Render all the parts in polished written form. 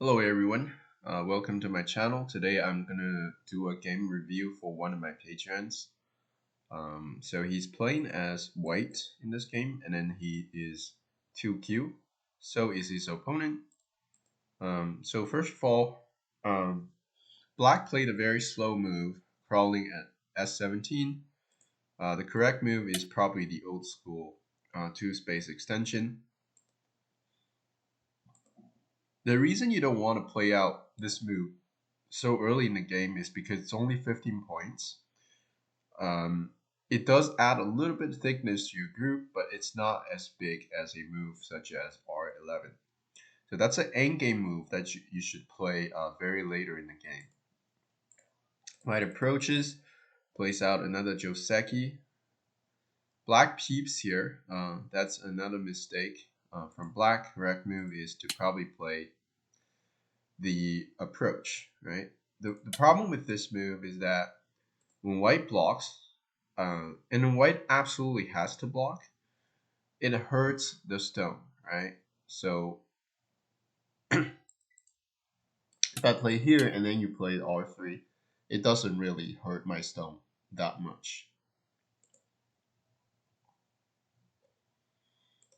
Hello everyone, welcome to my channel. Today I'm gonna do a game review for one of my patrons. So he's playing as white in this game, and then he is 2Q. So is his opponent. So first of all, black played a very slow move, crawling at S17. The correct move is probably the old school two-space extension. The reason you don't want to play out this move so early in the game is because it's only 15 points. Um, it does add a little bit of thickness to your group, but it's not as big as a move such as R11. So that's an endgame move that you should play very later in the game. White approaches, plays out another Joseki. Black peeps here. That's another mistake from black. Correct move is to probably play the approach, right? The problem with this move is that when white blocks, and when white absolutely has to block, it hurts the stone, right? So if I play here and then you play R3, it doesn't really hurt my stone that much.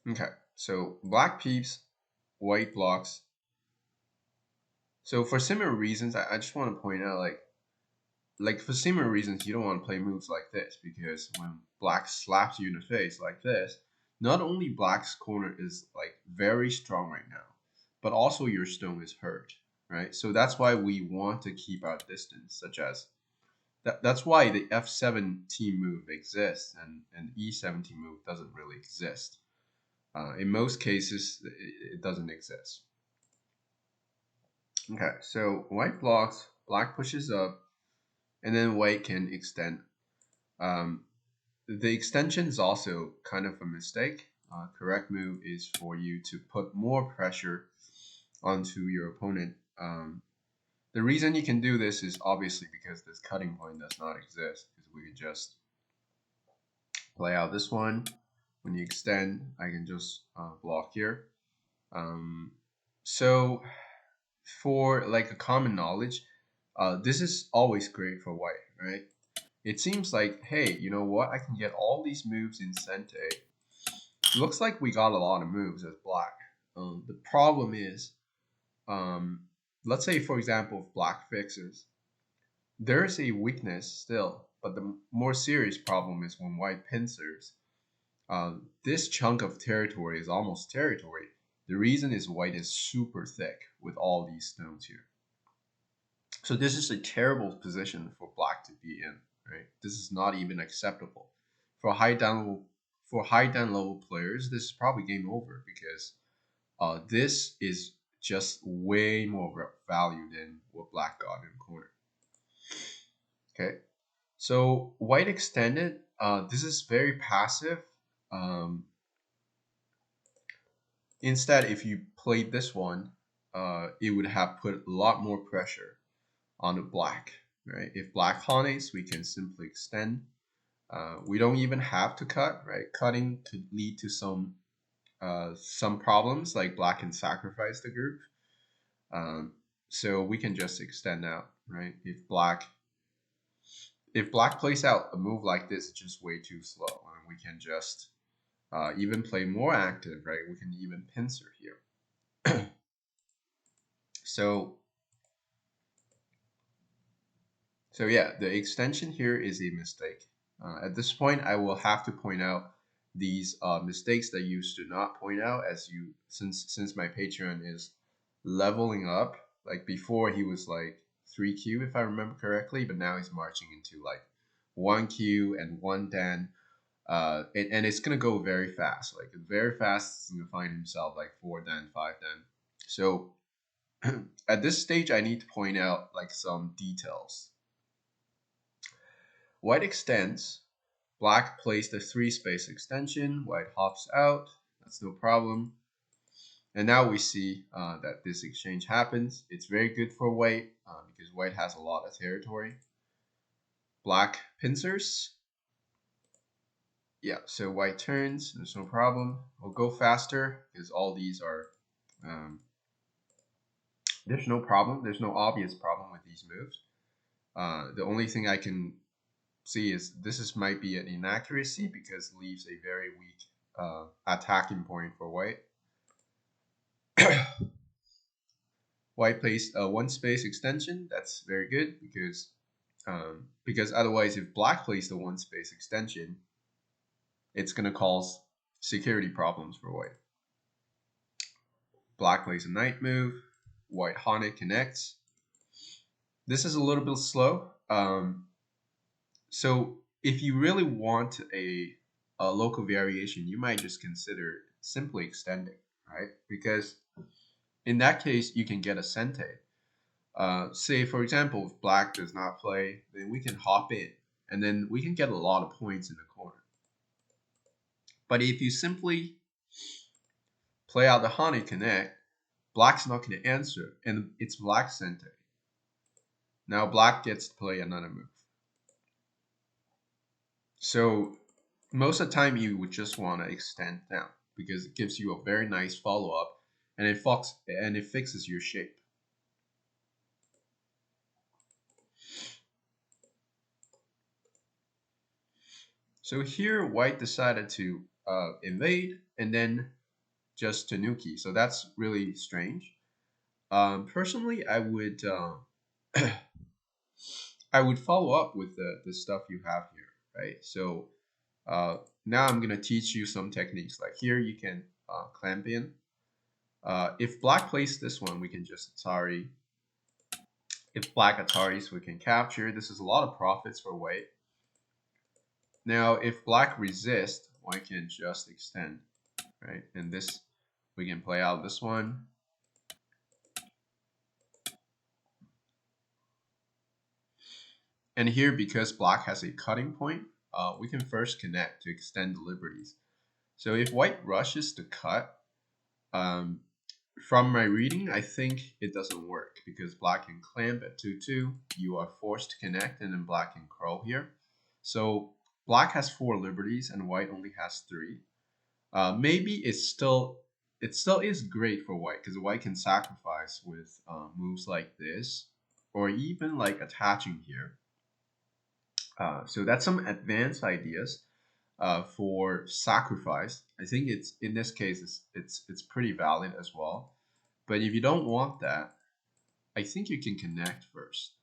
Okay, so black peeps, white blocks. So for similar reasons, I just want to point out like for similar reasons, you don't want to play moves like this because when black slaps you in the face like this, not only black's corner is like very strong right now, but also your stone is hurt, right? So that's why we want to keep our distance, such as that's why the F17 move exists and E17 move doesn't really exist. In most cases, it doesn't exist. Okay, so white blocks, black pushes up, and then white can extend. Um, The extension is also kind of a mistake. Correct move is for you to put more pressure onto your opponent. The reason you can do this is obviously because this cutting point does not exist. Because we can just play out this one. When you extend, I can just block here. Um, so for like a common knowledge, this is always great for white, right? It seems like, hey, you know what? I can get all these moves in Sente. Looks like we got a lot of moves as black. The problem is, um, let's say for example, if black fixes, there's a weakness still, but the more serious problem is when white pincers. This chunk of territory is almost territory. The reason is white is super thick with all these stones here. So this is a terrible position for black to be in, right? This is not even acceptable. For high down level players, this is probably game over because this is just way more value than what black got in the corner. Okay, so white extended. This is very passive. Um, Instead, if you played this one, it would have put a lot more pressure on the black. Right? If black harness, we can simply extend. We don't even have to cut. Right? Cutting could lead to some problems, like black can sacrifice the group. Um, so we can just extend out, right? If black plays out a move like this, it's just way too slow, and we can just even play more active, right? We can even pincer here. So so yeah, the extension here is a mistake. At this point, I will have to point out these mistakes that you should not point out, as you since my Patreon is leveling up. Like before, he was like 3Q if I remember correctly, but now he's marching into like 1Q and 1 Dan. And it's gonna go very fast. Like very fast, he's gonna find himself like 4 Dan, 5 Dan. So at this stage, I need to point out like some details. White extends. Black plays the 3-space extension. White hops out. That's no problem. And now we see that this exchange happens. It's very good for white because white has a lot of territory. Black pincers. Yeah, so white turns. There's no problem. We'll go faster because all these are um, There's no problem. There's no obvious problem with these moves. The only thing I can see is might be an inaccuracy because it leaves a very weak attacking point for white. White placed a one space extension. That's very good because otherwise, if black plays the one space extension, it's gonna cause security problems for white. Black plays a knight move. White Haunted connects. This is a little bit slow. So if you really want a local variation, you might just consider simply extending, right? Because in that case, you can get a Sente. Say, for example, if black does not play, then we can hop in, and then we can get a lot of points in the corner. But if you simply play out the Haunted Connect, black's not going to answer, and it's black's Sente. Now black gets to play another move. So most of the time you would just want to extend down because it gives you a very nice follow-up and it fixes your shape. So here white decided to invade and then just Tanuki. So that's really strange. Personally, I would I would follow up with the stuff you have here, right? So now I'm gonna teach you some techniques. Like here, you can clamp in. If black plays this one, we can just Atari. If black Ataris, we can capture. This is a lot of profits for white. Now, if black resists, white can just extend, right? And this, we can play out this one. And here, because black has a cutting point, we can first connect to extend the liberties. So if white rushes to cut, from my reading, I think it doesn't work because black can clamp at 2-2. You are forced to connect, and then black can curl here. So black has 4 liberties, and white only has 3. Maybe it still is great for white because white can sacrifice with moves like this, or even like attaching here. So that's some advanced ideas for sacrifice. I think it's in this case it's pretty valid as well. But if you don't want that, I think you can connect first.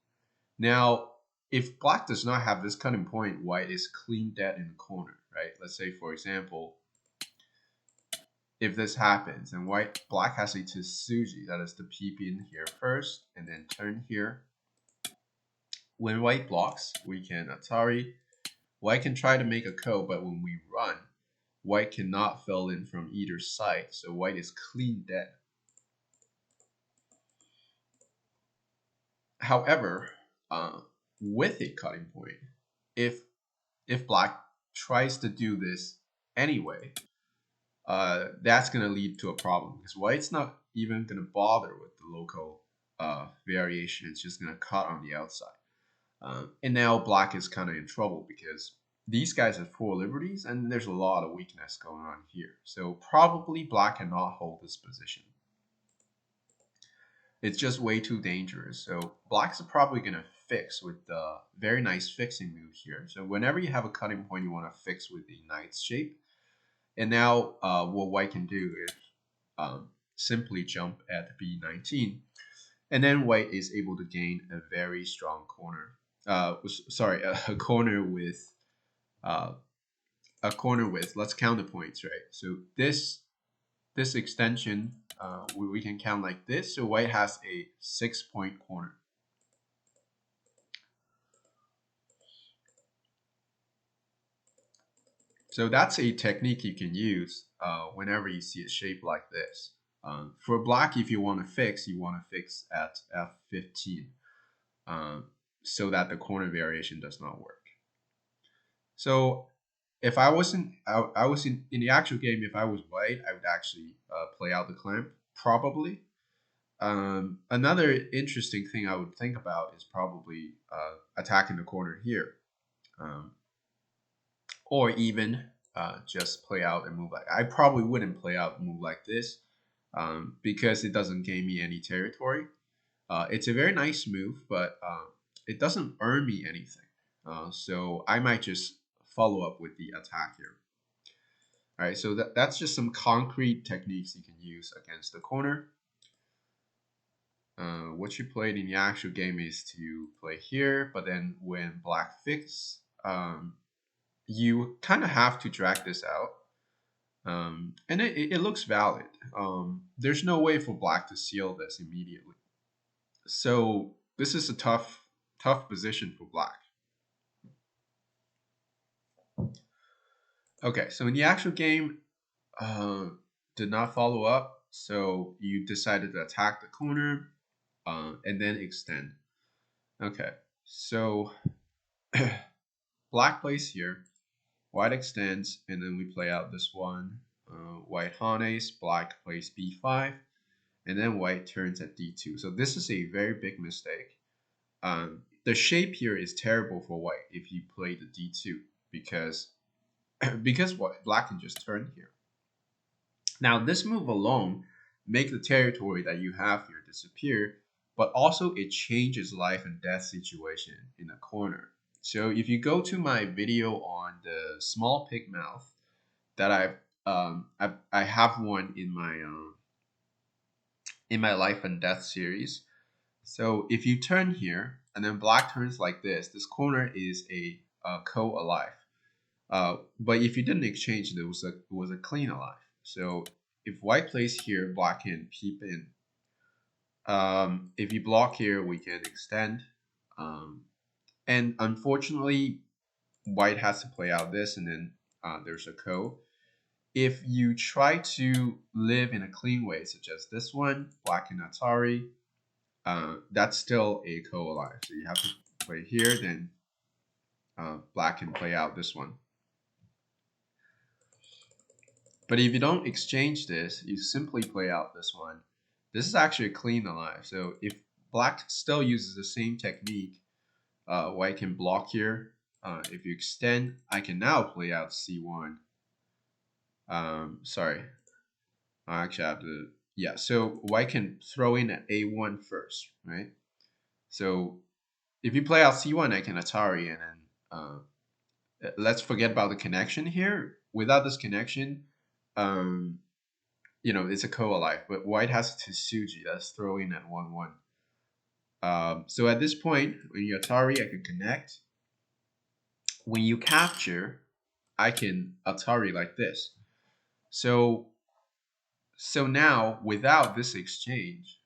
Now, if black does not have this cutting point, white is clean dead in the corner, right? Let's say, for example, if this happens and black has a Tsuji, that is to peep in here first and then turn here. When white blocks, we can Atari. White can try to make a ko, but when we run, white cannot fill in from either side, so white is clean dead. However, with a cutting point, if black tries to do this anyway, that's going to lead to a problem because white's not even going to bother with the local variation. It's just going to cut on the outside. And now black is kind of in trouble because these guys have 4 liberties and there's a lot of weakness going on here. So probably black cannot hold this position. It's just way too dangerous. So black's probably going to fix with the very nice fixing move here. So whenever you have a cutting point, you want to fix with the knight's shape. And now what white can do is simply jump at b19. And then white is able to gain a very strong corner. A corner with let's count the points, right? So this extension we can count like this. So white has a 6-point corner. So that's a technique you can use whenever you see a shape like this. For black, if you want to fix at f15 so that the corner variation does not work. So if I wasn't, I was in the actual game. If I was white, I would actually play out the clamp probably. Another interesting thing I would think about is probably attacking the corner here, or even just play out a move like I probably wouldn't play out a move like this because it doesn't gain me any territory. It's a very nice move, but it doesn't earn me anything. So I might just follow up with the attack here. All right, so that's just some concrete techniques you can use against the corner. What you played in the actual game is to play here, but then when black fix, you kind of have to drag this out. And it looks valid. There's no way for black to seal this immediately. So this is a tough position for black. Okay, so in the actual game, did not follow up. So you decided to attack the corner and then extend. Okay, so black plays here, white extends, and then we play out this one. White harness, black plays b5, and then white turns at d2. So this is a very big mistake. The shape here is terrible for white if you play the d2 because what black can just turn here. Now this move alone make the territory that you have here disappear, but also it changes life and death situation in a corner. So if you go to my video on the small pig mouth that I have one in my life and death series. So if you turn here and then black turns like this corner is a co-alive. But if you didn't exchange, it was a clean alive. So if white plays here, black can peep in. If you block here, we can extend. And unfortunately, white has to play out this, and then there's a co. If you try to live in a clean way, such as this one, black and Atari, that's still a co-alive. So you have to play here, then black can play out this one. But if you don't exchange this, you simply play out this one. This is actually a clean alive. So if black still uses the same technique, white can block here. If you extend, I can now play out c1. Sorry. I actually have to, yeah. So white can throw in at a1 first, right? So if you play out c1, I can Atari, and then let's forget about the connection here. Without this connection, it's a co-alive, but white has Tsuji. That's throwing at 1-1. So at this point, when you Atari, I can connect. When you capture, I can Atari like this. So now, without this exchange,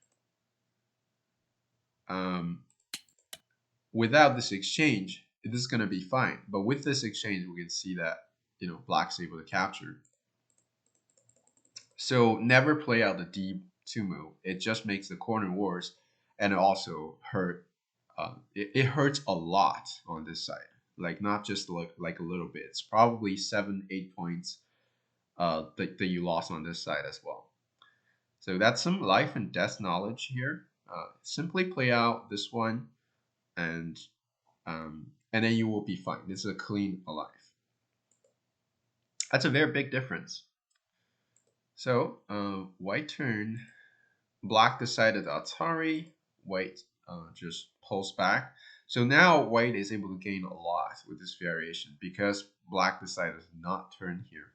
this is going to be fine. But with this exchange, we can see that, black's able to capture. So never play out the d2 move. It just makes the corner worse, and it also hurt. It hurts a lot on this side. Like not just like a little bit. It's probably 7-8 points that you lost on this side as well. So that's some life and death knowledge here. Simply play out this one, and then you will be fine. This is a clean alive. That's a very big difference. So white turn, black decided Atari, white just pulls back. So now white is able to gain a lot with this variation because black decided to not turn here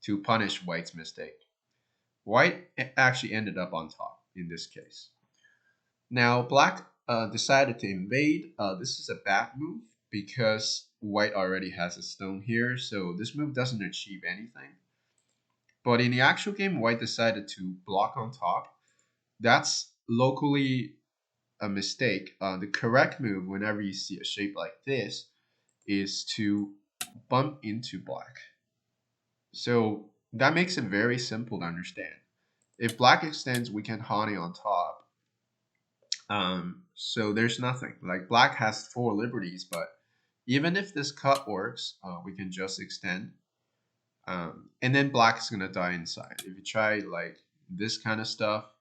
to punish white's mistake. White actually ended up on top in this case. Now black decided to invade. This is a bad move because white already has a stone here, so this move doesn't achieve anything. But in the actual game, white decided to block on top. That's locally a mistake. The correct move whenever you see a shape like this is to bump into black. So that makes it very simple to understand. If black extends, we can Hane on top. So there's nothing. Like black has 4 liberties, but even if this cut works, we can just extend. And then black is gonna die inside. If you try like this kind of stuff,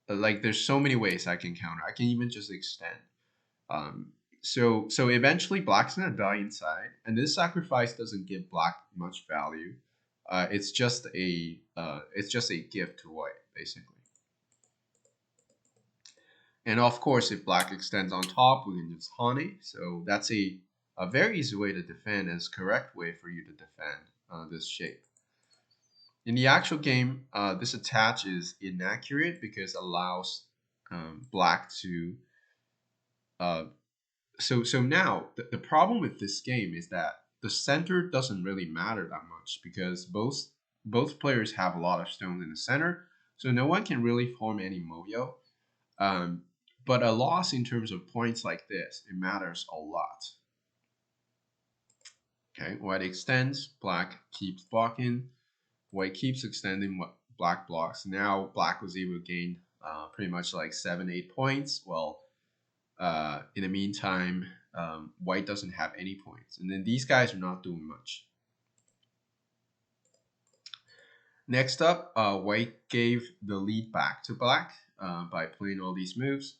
like there's so many ways I can counter. I can even just extend. So eventually black's gonna die inside, and this sacrifice doesn't give black much value. It's just a gift to white basically. And of course, if black extends on top, we can just Hane. So that's a very easy way to defend, and it's correct way for you to defend this shape. In the actual game, this attach is inaccurate because it allows black to. So now the problem with this game is that the center doesn't really matter that much because both players have a lot of stones in the center, so no one can really form any moyo. Um, but a loss in terms of points like this, it matters a lot. Okay, white extends, black keeps blocking, white keeps extending what black blocks. Now black was able to gain pretty much like 7-8 points. Well, in the meantime, white doesn't have any points, and then these guys are not doing much. Next up, white gave the lead back to black by playing all these moves.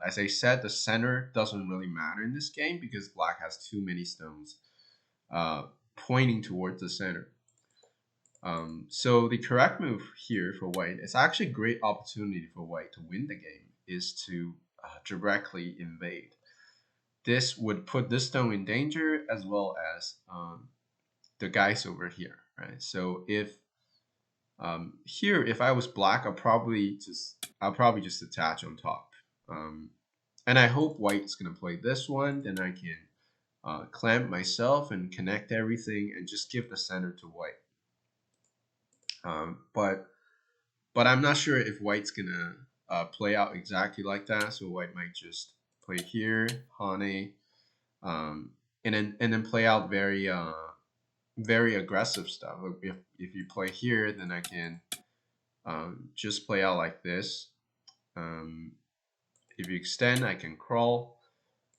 As I said, the center doesn't really matter in this game because black has too many stones pointing towards the center. So the correct move here for white, it's actually a great opportunity for white to win the game, is to directly invade. This would put this stone in danger as well as the guys over here, right? So if here, if I was black, I'll probably just attach on top. And I hope white's gonna play this one, then I can clamp myself and connect everything and just give the center to white. But I'm not sure if white's gonna play out exactly like that. So white might just play here, Hane, and then play out very aggressive stuff. If you play here, then I can just play out like this. If you extend, I can crawl,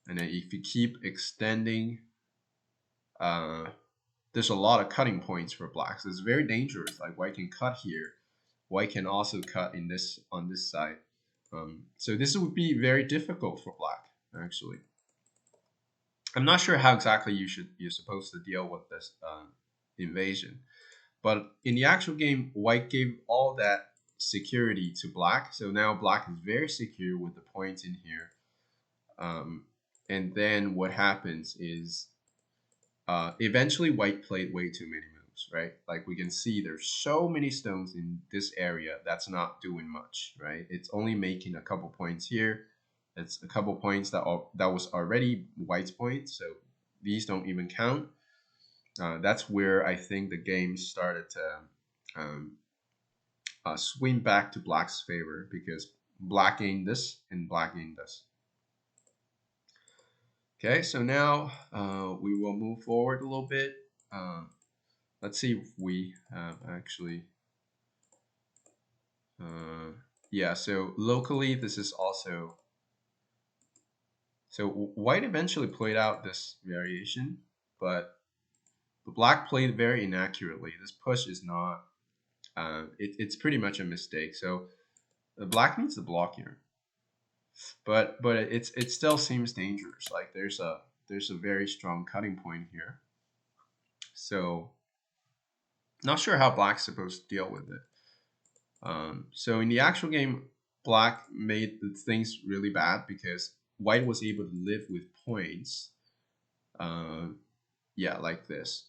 and then if you keep extending, there's a lot of cutting points for blacks. It's very dangerous. Like white can cut here, white can also cut in this on this side. So this would be very difficult for black actually. I'm not sure how exactly you're supposed to deal with this invasion, but in the actual game, white gave all that security to black. So now black is very secure with the points in here. And then what happens is eventually white played way too many moves, right? Like we can see there's so many stones in this area that's not doing much, right? It's only making a couple points here. It's a couple points that was already white's points, so these don't even count. That's where I think the game started to swing back to black's favor because black gained this and black gained this. Okay, so now we will move forward a little bit. Let's see if we have actually. Yeah, so locally this is also. So white eventually played out this variation, but the black played very inaccurately. This push is not. It's pretty much a mistake. So the black needs to block here, but it still seems dangerous. Like there's a very strong cutting point here. So not sure how black's supposed to deal with it. So in the actual game, black made things really bad because white was able to live with points. Yeah, like this.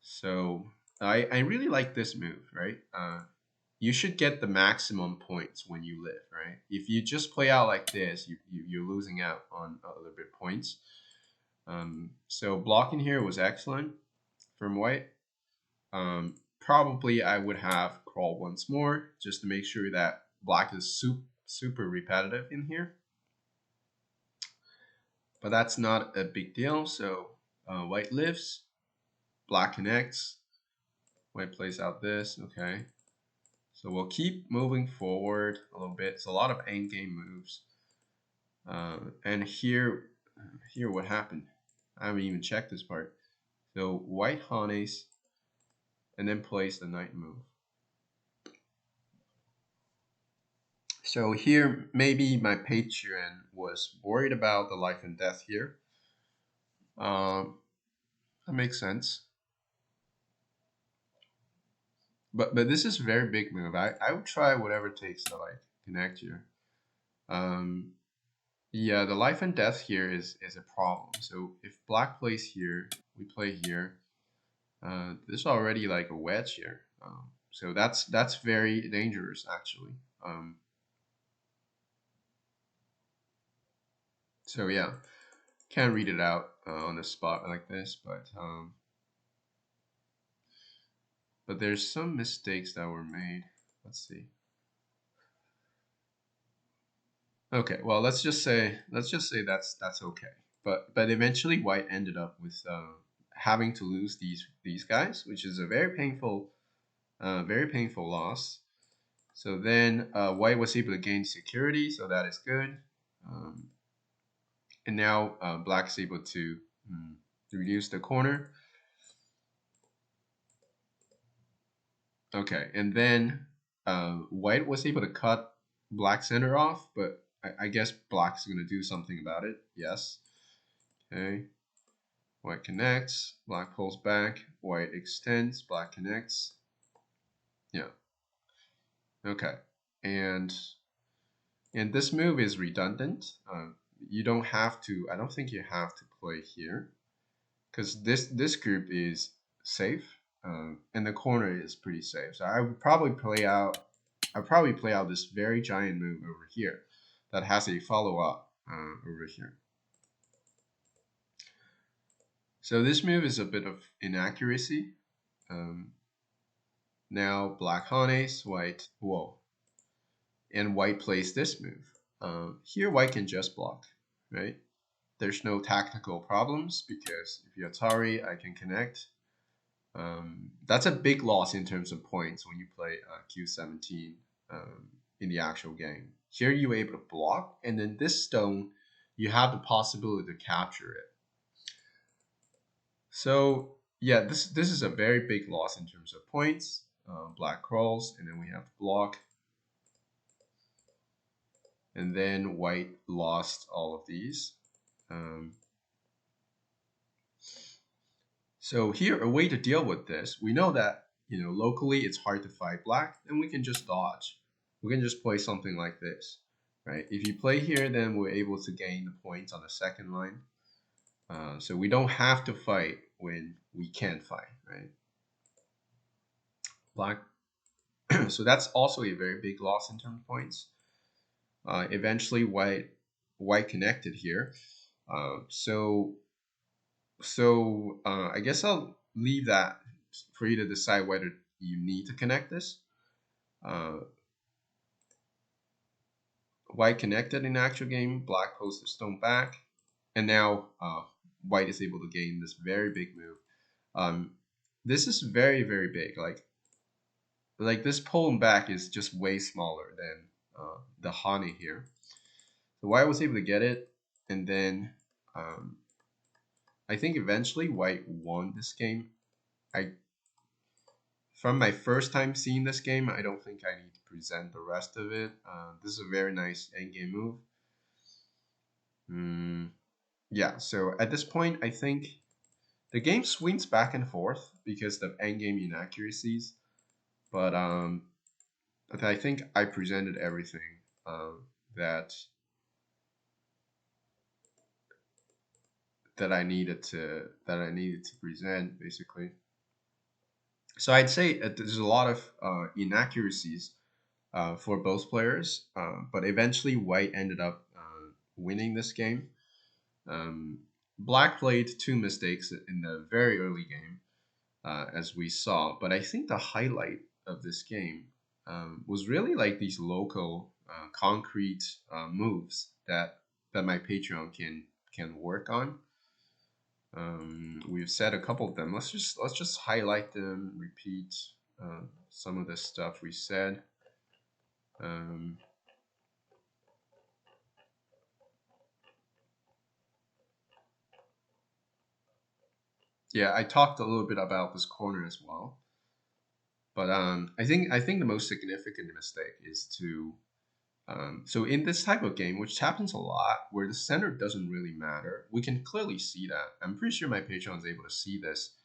So I really like this move, right? You should get the maximum points when you live, right? If you just play out like this, you're losing out on a little bit points. So blocking here was excellent from white. Probably I would have crawl once more just to make sure that black is super repetitive in here. But that's not a big deal. So white lives, black connects, white plays out this. Okay. So we'll keep moving forward a little bit. It's a lot of endgame moves. And here what happened. I haven't even checked this part. So white Hanes and then plays the knight move. So here, maybe my Patreon was worried about the life and death here. That makes sense. But this is a very big move. I would try whatever it takes to like connect here. Um, yeah, the life and death here is a problem. So if black plays here, we play here. There's already like a wedge here. So that's very dangerous actually. So yeah, can't read it out on the spot like this, but there's some mistakes that were made. Let's see. Okay, well let's just say that's okay. But eventually White ended up with having to lose these guys, which is a very painful loss. So then White was able to gain security, so that is good. Um, and now Black is able to mm, reduce the corner. Okay, and then White was able to cut Black center off, but I guess Black's going to do something about it. Yes. Okay. White connects. Black pulls back. White extends. Black connects. Yeah. Okay. And and this move is redundant. You don't have to. I don't think you have to play here because this group is safe, and the corner is pretty safe. So I would probably play out. I'd probably play out this very giant move over here that has a follow up over here. So this move is a bit of inaccuracy. Um, Now black harness, white whoa, and white plays this move. Here white can just block, right? There's no tactical problems because if you Atari, I can connect. That's a big loss in terms of points when you play Q17 in the actual game. Here you're able to block, and then this stone, you have the possibility to capture it. So yeah, this is a very big loss in terms of points. Black crawls, and then we have to block, and then white lost all of these. Um, so here, a way to deal with this, we know that locally it's hard to fight black, and we can just dodge. We can just play something like this, right? If you play here, then we're able to gain the points on the second line. So we don't have to fight when we can fight, right? Black. So that's also a very big loss in terms of points. Eventually, white connected here. So I guess I'll leave that for you to decide whether you need to connect this. Uh, white connected in actual game, black pulls the stone back, and now white is able to gain this very big move. Um, this is very very big. Like this pulling back is just way smaller than the Hani here. So white was able to get it, and then um, I think eventually white won this game. I From my first time seeing this game, I don't think I need to present the rest of it. This is a very nice endgame move. Mm, yeah, so at this point, I think the game swings back and forth because of endgame inaccuracies, but I think I presented everything that that I needed to present basically. So I'd say there's a lot of inaccuracies for both players, but eventually White ended up winning this game. Um, Black played two mistakes in the very early game, as we saw, but I think the highlight of this game was really like these local concrete moves that my Patreon can work on. We've said a couple of them. Let's just highlight them, repeat some of the stuff we said. Um, yeah, I talked a little bit about this corner as well, but I think the most significant mistake is to so in this type of game, which happens a lot, where the center doesn't really matter, we can clearly see that. I'm pretty sure my Patreon is able to see this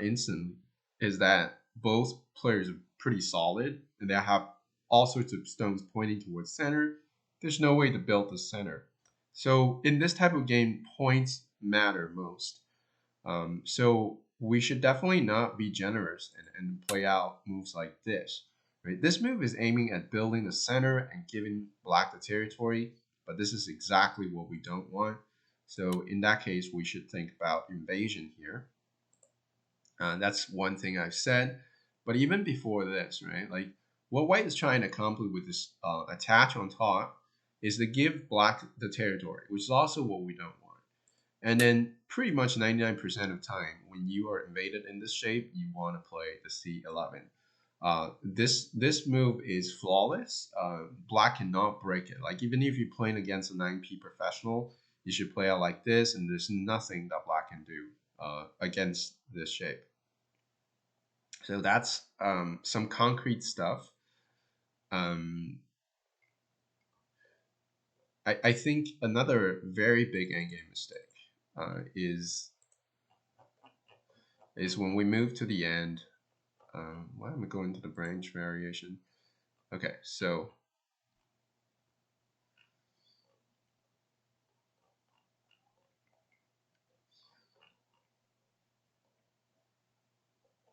instantly. Is that both players are pretty solid and they have all sorts of stones pointing towards center. there's no way to build the center. So in this type of game, points matter most. So we should definitely not be generous and play out moves like this. Right? This move is aiming at building the center and giving black the territory, but this is exactly what we don't want. So in that case, we should think about invasion here. That's one thing I've said. But even before this, right? Like what white is trying to accomplish with this attach on top is to give black the territory, which is also what we don't want. And then pretty much 99% of time when you are invaded in this shape, you want to play the C11. This move is flawless. Black cannot break it. Like even if you're playing against a 9p professional, you should play out like this, and there's nothing that black can do against this shape. So that's some concrete stuff. I think another very big endgame mistake is when we move to the end. Why am I going to the branch variation? Okay, so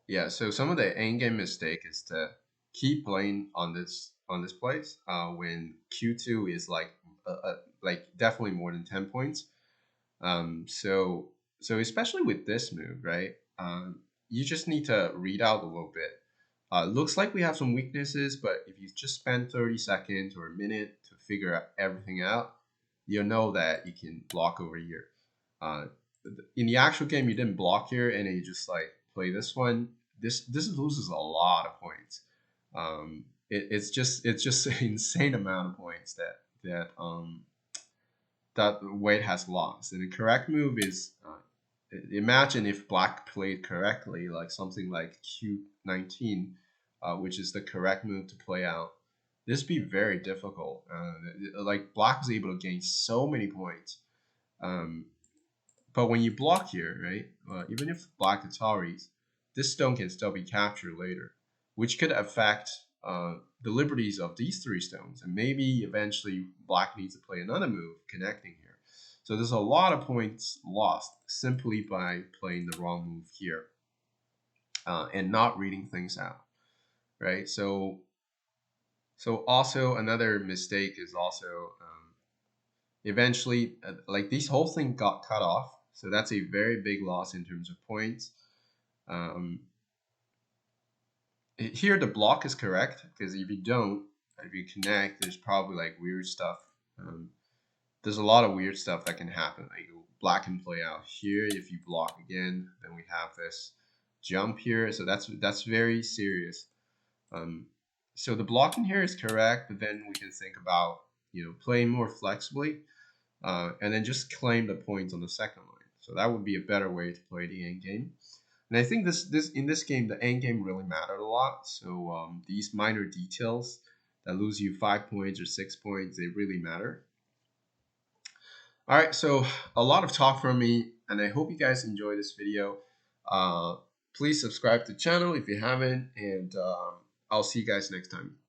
yeah, so some of the end game mistake is to keep playing on this place when Q2 is like definitely more than 10 points. So especially with this move, right? You just need to read out a little bit. Looks like we have some weaknesses, but if you just spend 30 seconds or a minute to figure out everything out, you'll know that you can block over here. Uh, in the actual game, you didn't block here, and then you just like play this one. This loses a lot of points. It's just an insane amount of points that Wade has lost. And the correct move is imagine if black played correctly, like something like Q19, which is the correct move to play out. This would be very difficult. Like black was able to gain so many points. Um, but when you block here, right, even if black Ataris, this stone can still be captured later, which could affect the liberties of these three stones. And maybe eventually black needs to play another move connecting here. So there's a lot of points lost simply by playing the wrong move here and not reading things out, right? So also another mistake is also eventually like this whole thing got cut off, so that's a very big loss in terms of points. Um, Here the block is correct because if you don't, if you connect, there's probably like weird stuff. There's a lot of weird stuff that can happen. Like black can play out here if you block again. Then we have this jump here, so that's very serious. Um, so the blocking here is correct, but then we can think about playing more flexibly, and then just claim the points on the second line. So that would be a better way to play the end game. And I think in this game the end game really mattered a lot. So these minor details that lose you 5 points or 6 points, they really matter. All right, so a lot of talk from me, and I hope you guys enjoy this video. Please subscribe to the channel if you haven't, and I'll see you guys next time.